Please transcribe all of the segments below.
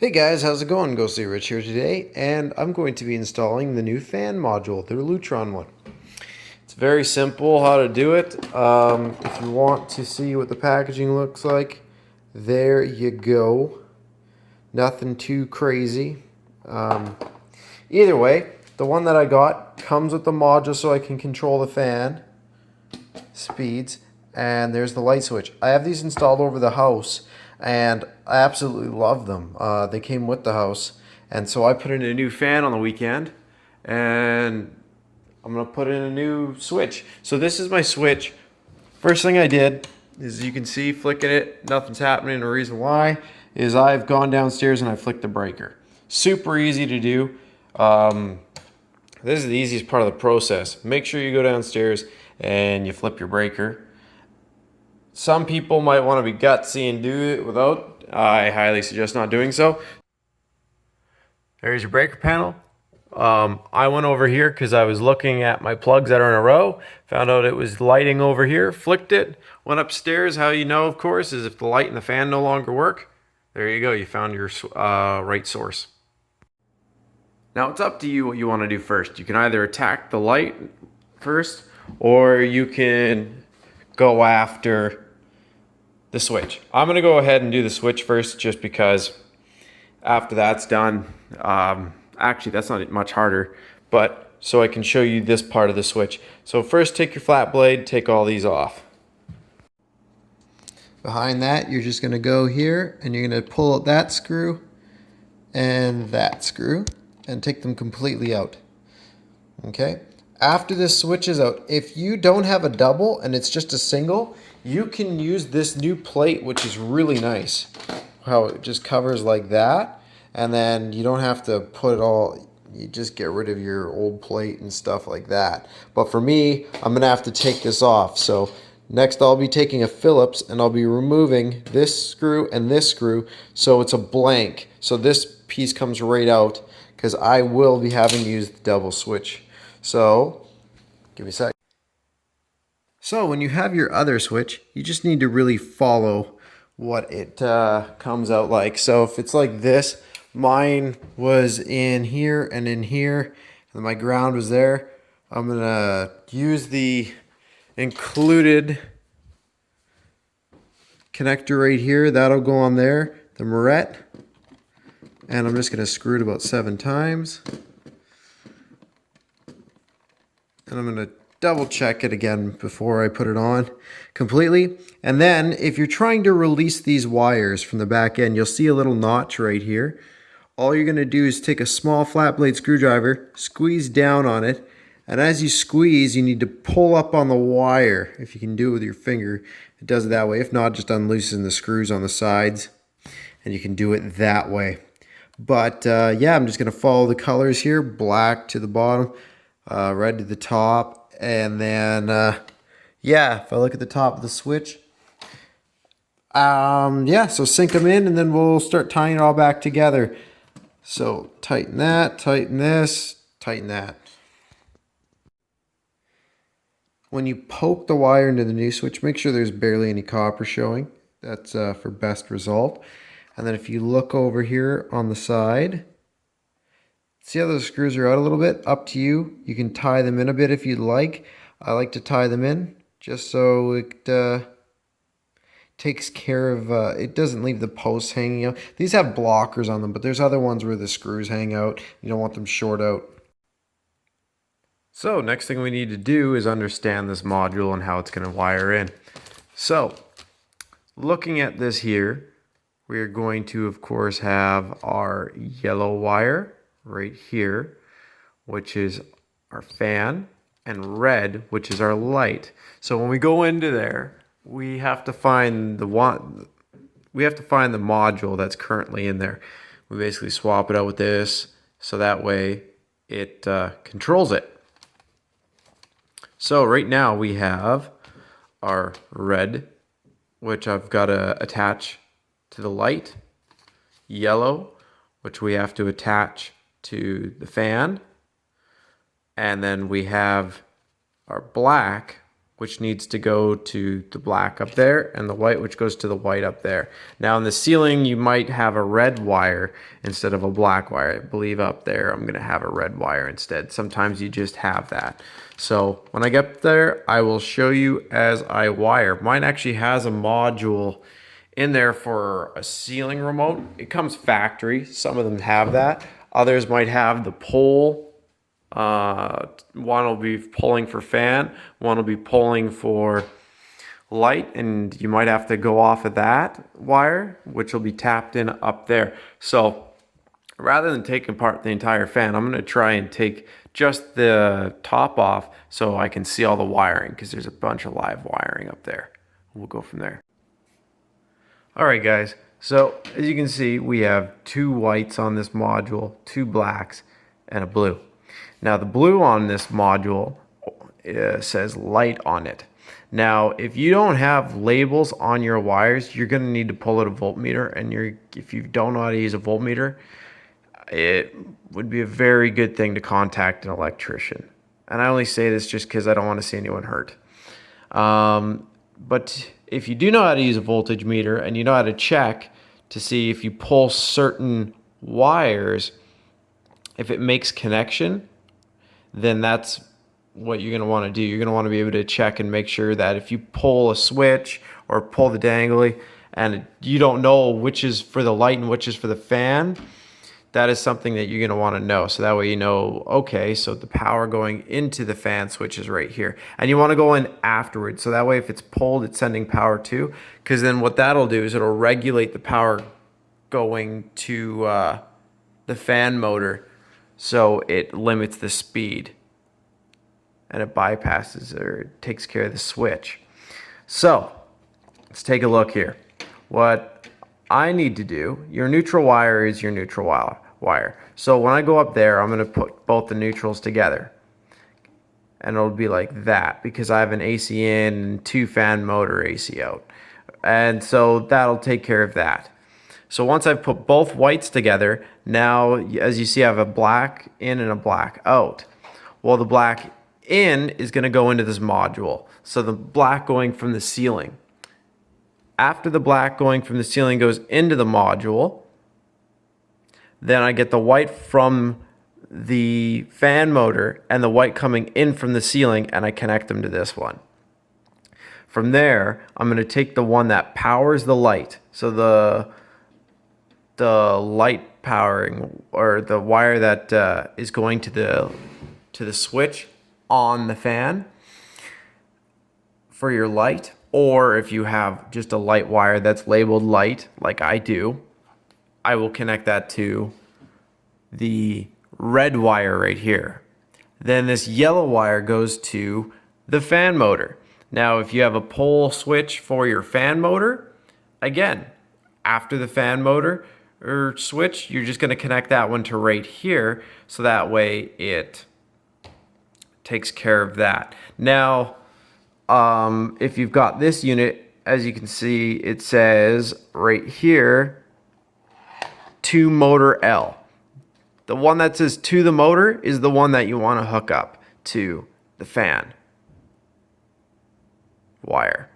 Hey guys, how's it going? Ghostly Rich here today, and I'm going to be installing the new fan module, the Lutron one. It's very simple how to do it. If you want to see what the packaging looks like, there you go. Nothing too crazy. Either way, the one that I got comes with the module so I can control the fan speeds, and there's the light switch. I have these installed over the house, and I absolutely love them. They came with the house, and so I put in a new fan on the weekend, and I'm gonna put in a new switch. So this is my switch. First thing I did is, you can see, flicking it, nothing's happening. The reason why is I've gone downstairs and I flicked the breaker. Super easy to do. This is the easiest part of the process. Make sure you go downstairs and you flip your breaker. Some people might want to be gutsy and do it without. I highly suggest not doing so. There's your breaker panel. I went over here because I was looking at my plugs that are in a row, found out it was lighting over here, flicked it, went upstairs. How you know, of course, is if the light and the fan no longer work. There you go, you found your right source. Now it's up to you what you want to do first. You can either attack the light first, or you can go after the switch. I'm going to go ahead and do the switch first, just because after that's done, actually that's not much harder, but so I can show you this part of the switch. So first, take your flat blade, take all these off. Behind that, you're just going to go here and you're going to pull out that screw and that screw and take them completely out. Okay? After this switch is out, if you don't have a double and it's just a single, you can use this new plate, which is really nice. How it just covers like that, and then you don't have to put it all, you just get rid of your old plate and stuff like that. But for me, I'm gonna have to take this off. So next I'll be taking a Phillips and I'll be removing this screw and this screw, so it's a blank. So this piece comes right out, because I will be having to use the double switch. So, give me a sec. So when you have your other switch, you just need to really follow what it comes out like. So if it's like this, mine was in here and in here, and my ground was there. I'm gonna use the included connector right here. That'll go on there, the Moret. And I'm just gonna screw it about 7 times. And I'm going to double check it again before I put it on completely. And then if you're trying to release these wires from the back end, you'll see a little notch right here. All you're going to do is take a small flat blade screwdriver, squeeze down on it, and as you squeeze, you need to pull up on the wire. If you can do it with your finger, it does it that way. If not, just unloosen the screws on the sides, and you can do it that way. But yeah, I'm just going to follow the colors here, black to the bottom, red to the top, and then yeah, if I look at the top of the switch, yeah, so sync them in, and then we'll start tying it all back together. So tighten that, tighten this, tighten that. When you poke the wire into the new switch, make sure there's barely any copper showing. That's for best result. And then if you look over here on the side, see how those screws are out a little bit? Up to you. You can tie them in a bit if you'd like. I like to tie them in just so it takes care of, it doesn't leave the posts hanging out. These have blockers on them, but there's other ones where the screws hang out. You don't want them short out. So next thing we need to do is understand this module and how it's going to wire in. So looking at this here, we're going to, of course, have our yellow wire right here, which is our fan, and red, which is our light. So when we go into there, we have to find the module that's currently in there. We basically swap it out with this, so that way it controls it. So right now we have our red, which I've got to attach to the light, yellow, which we have to attach to the fan, and then we have our black, which needs to go to the black up there, and the white, which goes to the white up there. Now in the ceiling, you might have a red wire instead of a black wire. I believe up there, I'm gonna have a red wire instead. Sometimes you just have that. So when I get there, I will show you as I wire. Mine actually has a module in there for a ceiling remote. It comes factory. Some of them have that. Others might have the pole. One will be pulling for fan, one will be pulling for light, and you might have to go off of that wire, which will be tapped in up there. So rather than taking apart the entire fan, I'm going to try and take just the top off so I can see all the wiring, because there's a bunch of live wiring up there. We'll go from there. All right, guys. So as you can see, we have 2 whites on this module, 2 blacks, and a blue. Now the blue on this module says light on it. Now if you don't have labels on your wires, you're going to need to pull out a voltmeter, and if you don't know how to use a voltmeter, it would be a very good thing to contact an electrician. And I only say this just because I don't want to see anyone hurt. But if you do know how to use a voltage meter and you know how to check to see if you pull certain wires, if it makes connection, then that's what you're going to want to do. You're going to want to be able to check and make sure that if you pull a switch or pull the dangly and you don't know which is for the light and which is for the fan, that is something that you're going to want to know. So that way you know, okay, so the power going into the fan switch is right here. And you want to go in afterwards. So that way if it's pulled, it's sending power too. Because then what that'll do is it'll regulate the power going to the fan motor, so it limits the speed and it bypasses or it takes care of the switch. So let's take a look here. What I need to do, your neutral wire is your neutral wire. So when I go up there, I'm going to put both the neutrals together, and it'll be like that because I have an AC in and 2 fan motor AC out, and so that'll take care of that. So once I've put both whites together, now as you see, I have a black in and a black out. Well, the black in is going to go into this module. So the black going from the ceiling. After the black going from the ceiling goes into the module, then I get the white from the fan motor and the white coming in from the ceiling, and I connect them to this one. From there, I'm going to take the one that powers the light. So the light powering, or the wire that is going to the switch on the fan for your light, or if you have just a light wire that's labeled light like I do, I will connect that to the red wire right here. Then this yellow wire goes to the fan motor. Now if you have a pole switch for your fan motor, again, after the fan motor or switch, you're just going to connect that one to right here, so that way it takes care of that. Now if you've got this unit, as you can see, it says right here to motor L. The one that says to the motor is the one that you want to hook up to the fan wire.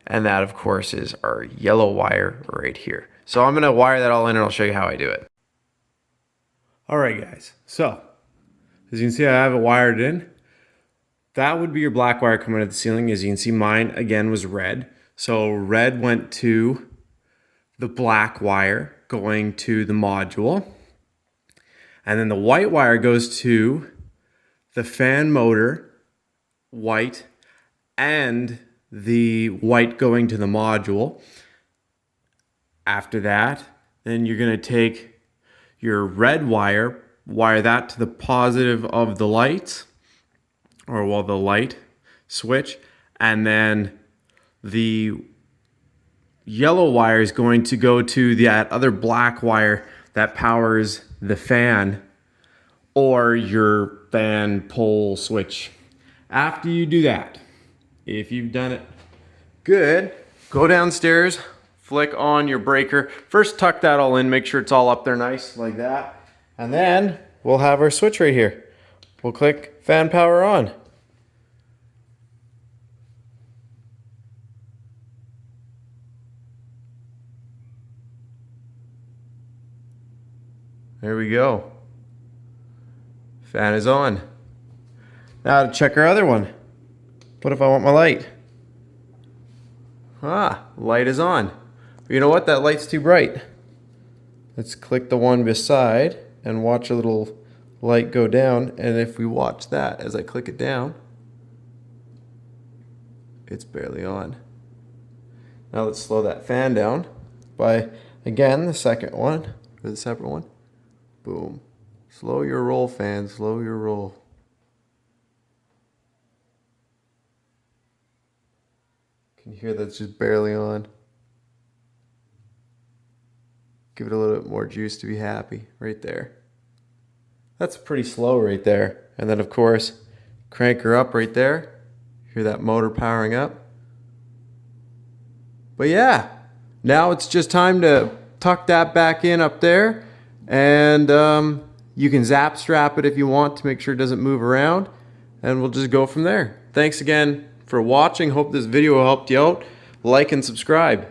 And that, of course, is our yellow wire right here. So I'm going to wire that all in, and I'll show you how I do it. All right, guys. So as you can see, I have it wired in. That would be your black wire coming to the ceiling. As you can see, mine, again, was red. So red went to the black wire going to the module. And then the white wire goes to the fan motor, white, and the white going to the module. After that, then you're going to take your red wire, wire that to the positive of the lights, or well, the light switch, and then the yellow wire is going to go to that other black wire that powers the fan or your fan pole switch. After you do that, if you've done it good, go downstairs, flick on your breaker. First, tuck that all in, make sure it's all up there nice like that. And then we'll have our switch right here. We'll click fan power on. There we go. Fan is on. Now to check our other one. What if I want my light? Light is on. You know what? That light's too bright. Let's click the one beside and watch a little light go down. And if we watch that as I click it down, it's barely on. Now let's slow that fan down by, again, the second one, or the separate one. Boom. Slow your roll, fan, slow your roll. Can you hear that's just barely on? Give it a little bit more juice to be happy, right there. That's pretty slow right there. And then of course, crank her up right there. Hear that motor powering up. But yeah, now it's just time to tuck that back in up there, and you can zap strap it if you want to make sure it doesn't move around, and we'll just go from there. Thanks again for watching. Hope this video helped you out. Like and subscribe.